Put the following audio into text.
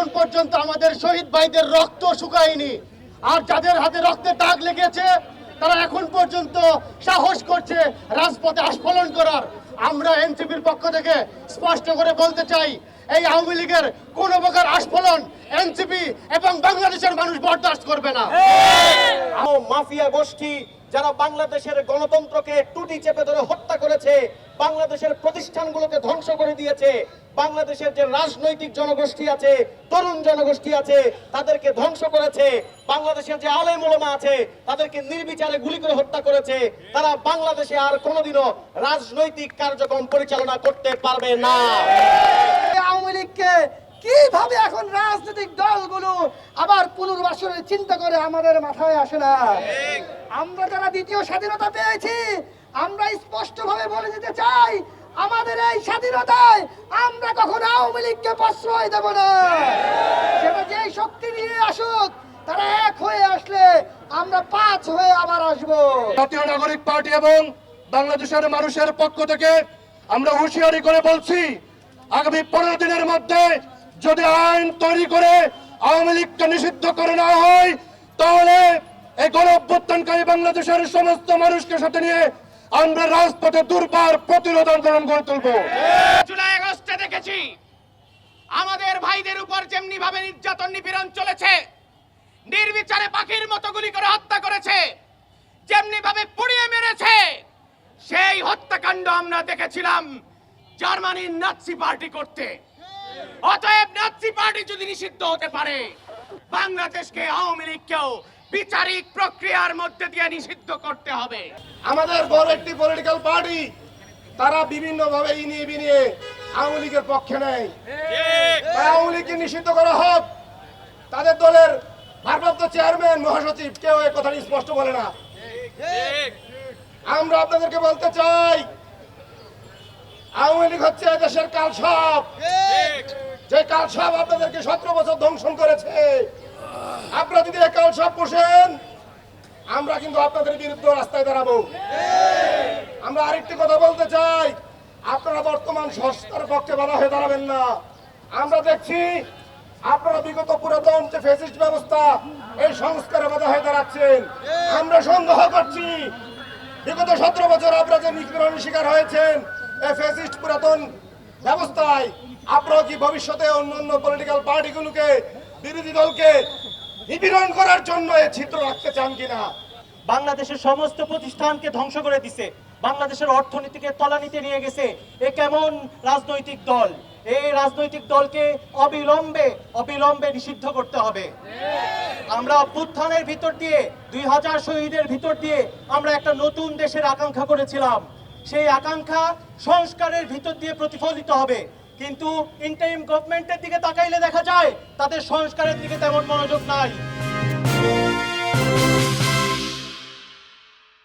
এখন পর্যন্ত আমাদের শহীদ ভাইদের রক্ত শুকায়নি, আর যাদের হাতে রক্তের দাগ লেগেছে তারা এখন পর্যন্ত সাহস করছে রাজপথে আস্ফালন করার। আমরা এনসিপির পক্ষ থেকে স্পষ্ট করে বলতে চাই, এই আওয়ামী লীগের কোন প্রকার আস্ফালন এনসিপি এবং বাংলাদেশের মানুষ বরদাস্ত করবে না। মাফিয়া গোষ্ঠী যারা বাংলাদেশের গণতন্ত্রকে টুটি চেপে ধরে হত্যা করেছে, বাংলাদেশের প্রতিষ্ঠানগুলোকে ধ্বংস করে দিয়েছে, বাংলাদেশের যে রাজনৈতিক জনগোষ্ঠী আছে, তরুণ জনগোষ্ঠী আছে, তাদেরকে ধ্বংস করেছে, বাংলাদেশের যে আলেম ওলামা আছে তাদেরকে নির্বিচারে গুলি করে হত্যা করেছে, তারা বাংলাদেশে আর কোনোদিনও রাজনৈতিক কার্যক্রম পরিচালনা করতে পারবে না। আওয়ামী লীগকে কিভাবে এখন রাজনৈতিক দলগুলো আবার পুনর্বাসনের চিন্তা করে আমাদের মাথায় আসে না। আমরা যারা দ্বিতীয় স্বাধীনতা পেয়েছি, আমরা স্পষ্টভাবে বলে দিতে চাই, আমাদের এই স্বাধীনতায় আমরা কখনো আওয়ামী লীগকে প্রশ্রয় দেব না। সেটা যেই শক্তি নিয়ে আসুক, তারা এক হয়ে আসলে আমরা 5 হয়ে আবার আসবো। জাতীয় নাগরিক পার্টি এবং বাংলাদেশের মানুষের পক্ষ থেকে আমরা হুঁশিয়ারি করে বলছি, আগামী 15 দিনের মধ্যে যদি আইন তৈরি করে আওয়ামী লীগকে নিষিদ্ধ করে না হয়, তাহলে এই গণ অভ্যুত্থানকারী বাংলাদেশের সমস্ত মানুষকে সাথে নিয়ে আমরা রাজপথে দুর্বার প্রতিরোধ আন্দোলন গড়ে তুলব। জুলাই আগস্টে দেখেছি আমাদের ভাইদের উপর যেমনি ভাবে নির্যাতন নিপীড়ন চলেছে, নির্বিচারে পাখির মতো গুলি করে হত্যা করেছে, যেমনি ভাবে পুড়িয়ে মেরেছে, সেই হত্যাকাণ্ড আমরা দেখেছিলাম জার্মানির নাৎসি পার্টি করতে। অতএব নাৎসি পার্টি যদি নিষিদ্ধ হতে পারে, বাংলাদেশকে আওয়ামী লীগকেও বিচারিক প্রক্রিয়ার মধ্যে দিয়ে নিষিদ্ধ করতে হবে। আমাদের বড় একটি পলিটিক্যাল পার্টি তারা বিভিন্ন ভাবে ইনিয়ে বিনিয়ে আওয়ামী লীগের পক্ষে নেয়। আওয়ামী লীগকে নিষিদ্ধ করা হোক, তাদের দলের ভারপ্রাপ্ত চেয়ারম্যান মহাসচিব কেউ এই কথা স্পষ্ট বলে না। আমরা আপনাদেরকে বলতে চাই, আওয়ামী লীগ হচ্ছে দেশের কালসাপ, যে কালসাপ আপনাদেরকে 17 বছর ধ্বংস করেছে। আপনারা যদি এই কালসাপ পোষেন, আমরা কিন্তু আপনাদের বিরুদ্ধে রাস্তায় দাঁড়াবো। আমরা আরেকটি কথা বলতে চাই, আপনারা বর্তমান সংস্কারের পক্ষে বাধা হয়ে দাঁড়াবেন না। আমরা দেখছি আপনারা বিগত পুরাতন যে ফ্যাসিস্ট ব্যবস্থা, এই সংস্কারে বাধা হয়ে দাঁড়াচ্ছেন। আমরা সন্দেহ করছি বিগত 17 বছর আপনারা যে নিপীড়নের শিকার হয়েছেন এই ফ্যাসিস্ট পুরাতন ব্যবস্থায়, আপনারা কি ভবিষ্যতে অন্যান্য পলিটিক্যাল পার্টিগুলোকে, বিরোধী দলকে নিপীড়ন করার জন্য এই ছিদ্র রাখতে চান কিনা? বাংলাদেশের সমস্ত প্রতিষ্ঠানকে ধ্বংস করে দিছে, বাংলাদেশের অর্থনীতিকে তলানিতে নিয়ে গেছে। এ কেমন রাজনৈতিক দল? এই রাজনৈতিক দলকে অবিলম্বে নিষিদ্ধ করতে হবে। আমরা অভ্যুত্থানের ভিতর দিয়ে 2000 শহীদের ভিতর দিয়ে আমরা একটা নতুন দেশের আকাঙ্ক্ষা করেছিলাম। সেই আকাঙ্ক্ষা সংস্কারের ভিতর দিয়ে প্রতিফলিত হবে, কিন্তু ইন্টারিম গভর্নমেন্টের দিকে তাকাইলে দেখা যায় তাদের সংস্কারের দিকে তেমন মনোযোগ নাই।